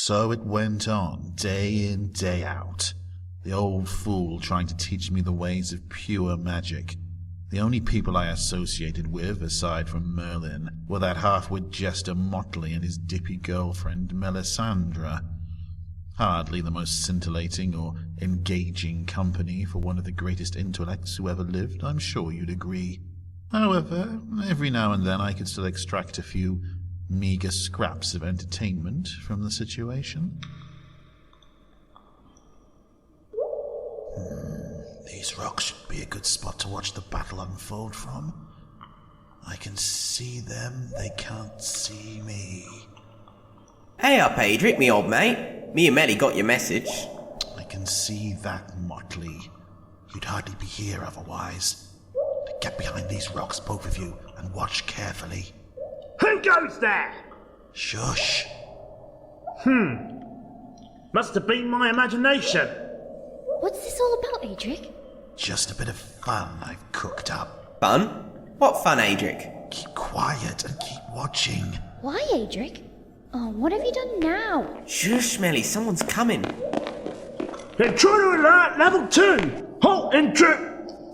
So it went on, day in, day out. The old fool trying to teach me the ways of pure magic. The only people I associated with, aside from Merlin, were that half-wit jester Motley and his dippy girlfriend Melisandre. Hardly the most scintillating or engaging company for one of the greatest intellects who ever lived, I'm sure you'd agree. However, every now and then I could still extract a few meagre scraps of entertainment from the situation. These rocks should be a good spot to watch the battle unfold from. I can see them, they can't see me. Hey up, Aedric, me old mate. Me and Melly got your message. I can see that, Motley. You'd hardly be here otherwise. Get behind these rocks, both of you, and watch carefully. Who goes there? Shush. Must have been my imagination. What's this all about, Aedric? Just a bit of fun I've cooked up. Fun? What fun, Aedric? Keep quiet and keep watching. Why, Aedric? Oh, what have you done now? Shush, Melly, someone's coming. Intruder alert, level 2! Halt,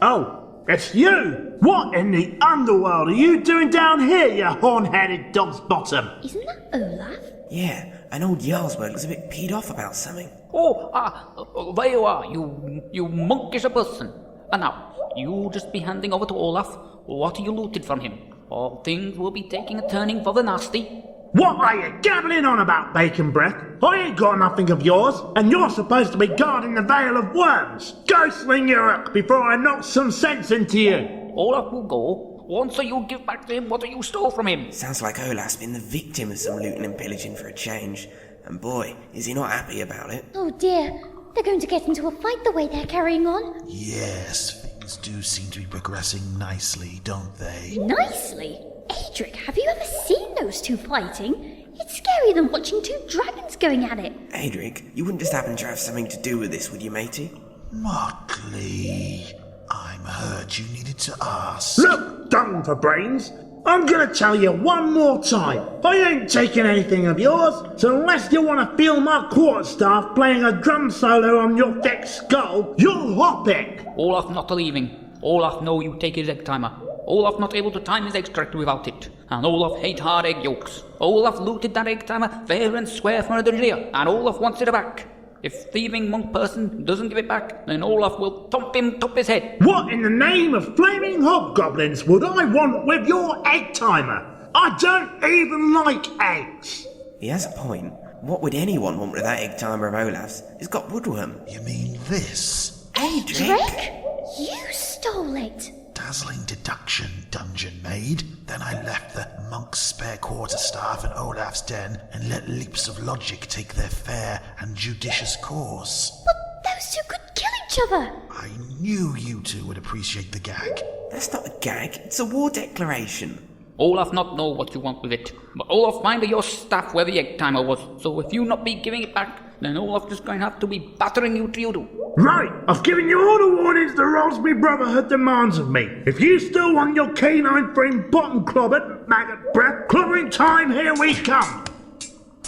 Oh, it's you! What in the underworld are you doing down here, you horn-headed dog's bottom? Isn't that Olaf? Yeah, and old Jarlsberg was a bit peed off about something. There you are, you monkish person. And now, you just be handing over to Olaf what you looted from him, or things will be taking a turning for the nasty. What are you gabbling on about, bacon breath? I ain't got nothing of yours, and you're supposed to be guarding the Veil of Worms. Go sling your hook before I knock some sense into you. Olaf will go once you give back to him what you stole from him. Sounds like Olaf's been the victim of some looting and pillaging for a change. And boy, is he not happy about it. Oh dear, they're going to get into a fight the way they're carrying on. Yes, things do seem to be progressing nicely, don't they? Nicely? Aedric, have you ever seen those two fighting? It's scarier than watching two dragons going at it. Aedric, you wouldn't just happen to have something to do with this, would you, matey? Motley, I'm hurt you needed to ask. Look, dung for brains. I'm gonna tell you one more time. I ain't taking anything of yours, so unless you want to feel my quarterstaff playing a drum solo on your thick skull, you'll hop it. Olaf not leaving. Olaf know you take his egg timer. Olaf not able to time his extract without it. And Olaf hate hard egg yolks. Olaf looted that egg timer fair and square for another year, and Olaf wants it back. If thieving monk person doesn't give it back, then Olaf will thump him top his head. What in the name of flaming hobgoblins would I want with your egg timer? I don't even like eggs. He has a point. What would anyone want with that egg timer of Olaf's? It's got woodworm. You mean this? Aedric? You stole it. Dazzling deduction, dungeon maid. Then I left the monk's spare quarterstaff in Olaf's den and let leaps of logic take their fair and judicious course. But those two could kill each other. I knew you two would appreciate the gag. That's not a gag, it's a war declaration. Olaf not know what you want with it, but Olaf find your stuff where the egg timer was, so if you not be giving it back, then Olaf just going to have to be battering you till you do. Right, I've given you all the warnings the Rosby Brotherhood demands of me. If you still want your canine friend bottom clobbered, maggot breath, clobbering time, here we come.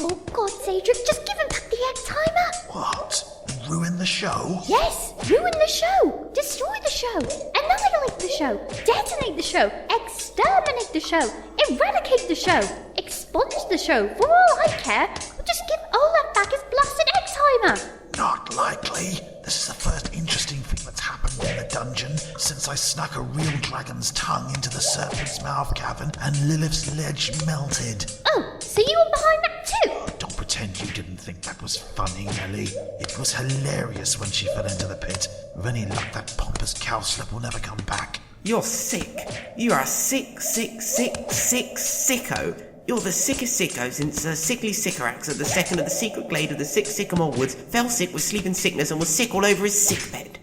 Oh God, Aedric, just give him back the egg timer. What? Ruin the show? Yes, ruin the show, destroy the show, annihilate the show, detonate the show, exterminate the show, eradicate the show, expunge the show. For all I care, or just give Olaf back his blasted egg timer. Not likely. This is the first interesting thing that's happened in the dungeon since I snuck a real dragon's tongue into the serpent's mouth cavern and Lilith's ledge melted. Oh, so you were behind that too? Don't pretend you didn't think that was funny, Nelly. It was hilarious when she fell into the pit. With any luck, that pompous cowslip will never come back. You're sick. You are a sick sicko. You're the sickest sicko since Sickly Sycorax at the second of the secret glade of the 6 sycamore woods fell sick with sleeping sickness and was sick all over his sickbed.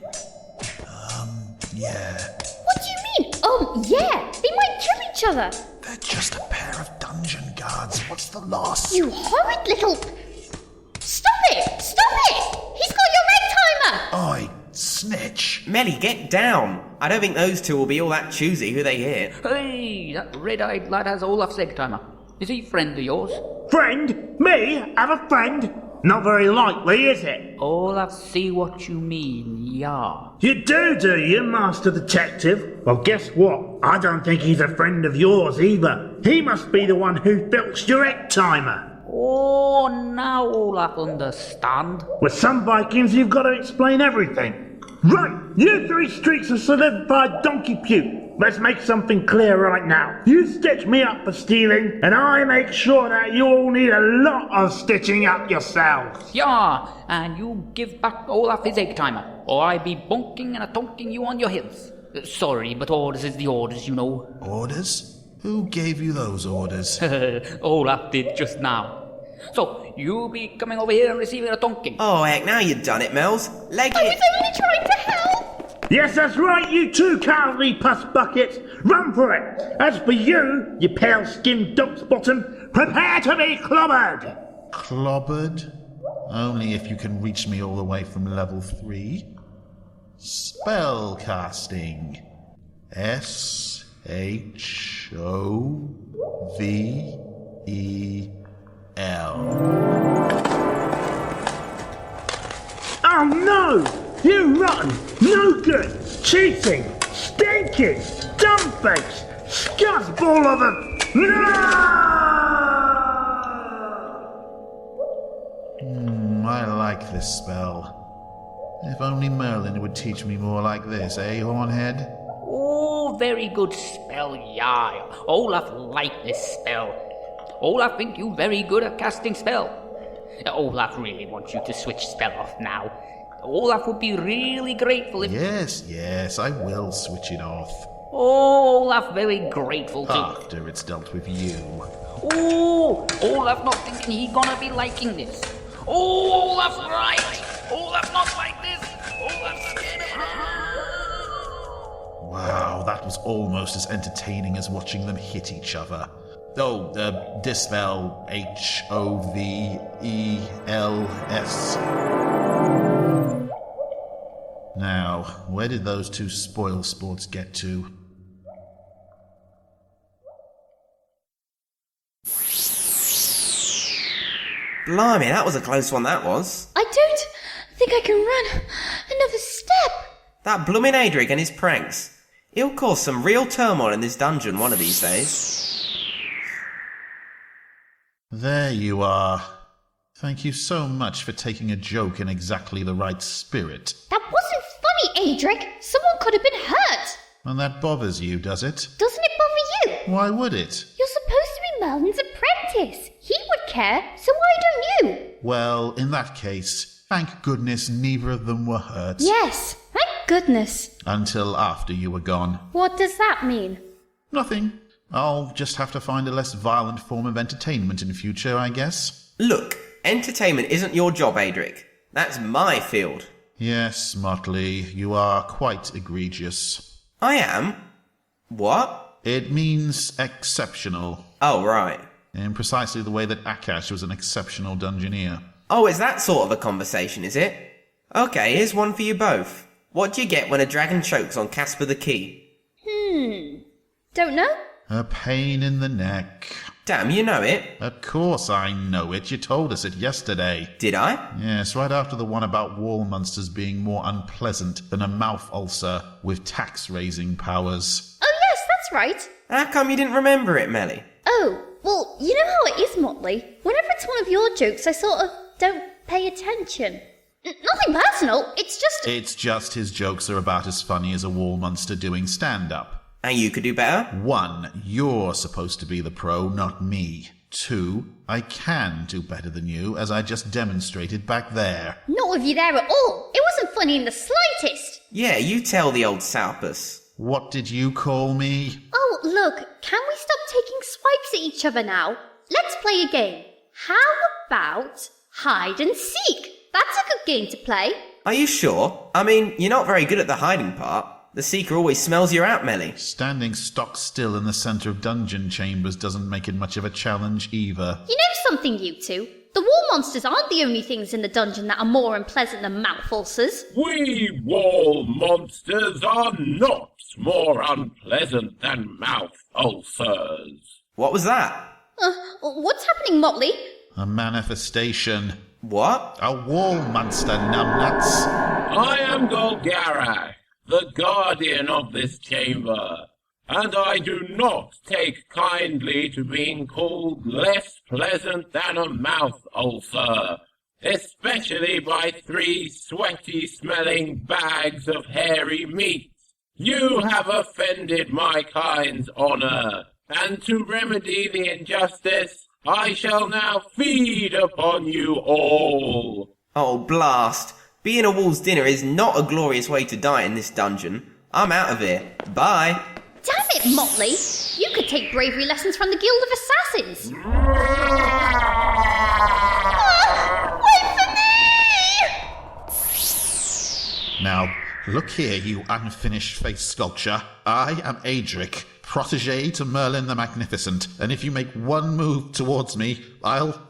Yeah. What do you mean? Yeah, they might kill each other. They're just a pair of dungeon guards. What's the loss? You horrid little... Stop it! Stop it! He's got your egg timer! Oi, snitch. Melly, get down. I don't think those two will be all that choosy who they hit. Hey, that red-eyed lad has Olaf's egg timer. Is he a friend of yours? Friend? Me? Have a friend? Not very likely, is it? Olaf, see what you mean, yeah. You do you, Master Detective? Well, guess what? I don't think he's a friend of yours either. He must be the one who filched your egg timer. Oh, now Olaf understand. With some Vikings, you've got to explain everything. Right, you three streaks of solidified donkey puke. Let's make something clear right now. You stitch me up for stealing, and I make sure that you all need a lot of stitching up yourselves. Yeah, and you give back Olaf his egg timer, or I be bonking and a-tonking you on your heels. Sorry, but orders is the orders, you know. Orders? Who gave you those orders? Olaf did just now. So, you be coming over here and receiving a tonking. Oh, heck, now you've done it, Mel's. Leg I it. was only trying to help. Yes, that's right, you two cowardly puss buckets. Run for it. As for you, you pale-skinned donk's bottom, prepare to be clobbered. Clobbered? Only if you can reach me all the way from level 3. Spell casting. SHOVEL. Oh no! You rotten, no good, cheating, stinking, dumbface, scuzzball of a... No! I like this spell. If only Merlin would teach me more like this, eh, Hornhead? Oh, very good spell, yeah. Olaf like this spell. Olaf think you very good at casting spell. Olaf really wants you to switch spell off now. Olaf would be really grateful if... Yes, I will switch it off. Oh, Olaf very grateful too. After it's dealt with you. Oh, Olaf not thinking he gonna be liking this. Oh, Olaf's right. Olaf not like this. Olaf's scared of her. Wow, that was almost as entertaining as watching them hit each other. Oh, dispel HOVELS. Now, where did those two spoil sports get to? Blimey, that was a close one, that was. I don't think I can run another step. That bloomin' Aedric and his pranks. He'll cause some real turmoil in this dungeon one of these days. There you are. Thank you so much for taking a joke in exactly the right spirit. That wasn't funny, Aedric. Someone could have been hurt. And that bothers you, does it? Doesn't it bother you? Why would it? You're supposed to be Merlin's apprentice. He would care, so why don't you? Well, in that case, thank goodness neither of them were hurt. Yes, thank goodness. Until after you were gone. What does that mean? Nothing. I'll just have to find a less violent form of entertainment in future, I guess. Look, entertainment isn't your job, Aedric. That's my field. Yes, Motley, you are quite egregious. I am? What? It means exceptional. Oh, right. In precisely the way that Akash was an exceptional dungeoneer. Oh, it's that sort of a conversation, is it? Okay, here's one for you both. What do you get when a dragon chokes on Casper the Key? Don't know? A pain in the neck. Damn, you know it. Of course I know it. You told us it yesterday. Did I? Yes, right after the one about wall monsters being more unpleasant than a mouth ulcer with tax-raising powers. Oh yes, that's right. How come you didn't remember it, Melly? Oh, well, you know how it is, Motley. Whenever it's one of your jokes, I sort of don't pay attention. Nothing personal, it's just his jokes are about as funny as a wall monster doing stand-up. And you could do better? 1, you're supposed to be the pro, not me. 2, I can do better than you, as I just demonstrated back there. Not with you there at all. It wasn't funny in the slightest. Yeah, you tell the old Salpus. What did you call me? Oh, look, can we stop taking swipes at each other now? Let's play a game. How about hide and seek? That's a good game to play. Are you sure? I mean, you're not very good at the hiding part. The seeker always smells you out, Melly. Standing stock still in the centre of dungeon chambers doesn't make it much of a challenge either. You know something, you two? The wall monsters aren't the only things in the dungeon that are more unpleasant than mouth ulcers. We wall monsters are not more unpleasant than mouth ulcers. What was that? What's happening, Motley? A manifestation. What? A wall monster, numbnuts. I am Golgara, the guardian of this chamber, and I do not take kindly to being called less pleasant than a mouth ulcer, especially by 3 sweaty-smelling bags of hairy meat. You have offended my kind's honor, and to remedy the injustice, I shall now feed upon you all. Oh, blast. Being a wolf's dinner is not a glorious way to die in this dungeon. I'm out of here. Bye. Damn it, Motley! You could take bravery lessons from the Guild of Assassins! Wait for me! Now, look here, you unfinished face sculpture. I am Aedric, protege to Merlin the Magnificent, and if you make one move towards me, I'll...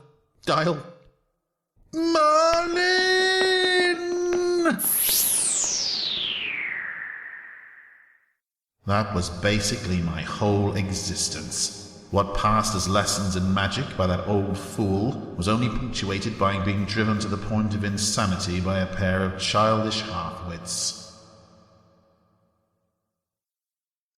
Merlin! That was basically my whole existence. What passed as lessons in magic by that old fool was only punctuated by being driven to the point of insanity by a pair of childish half-wits.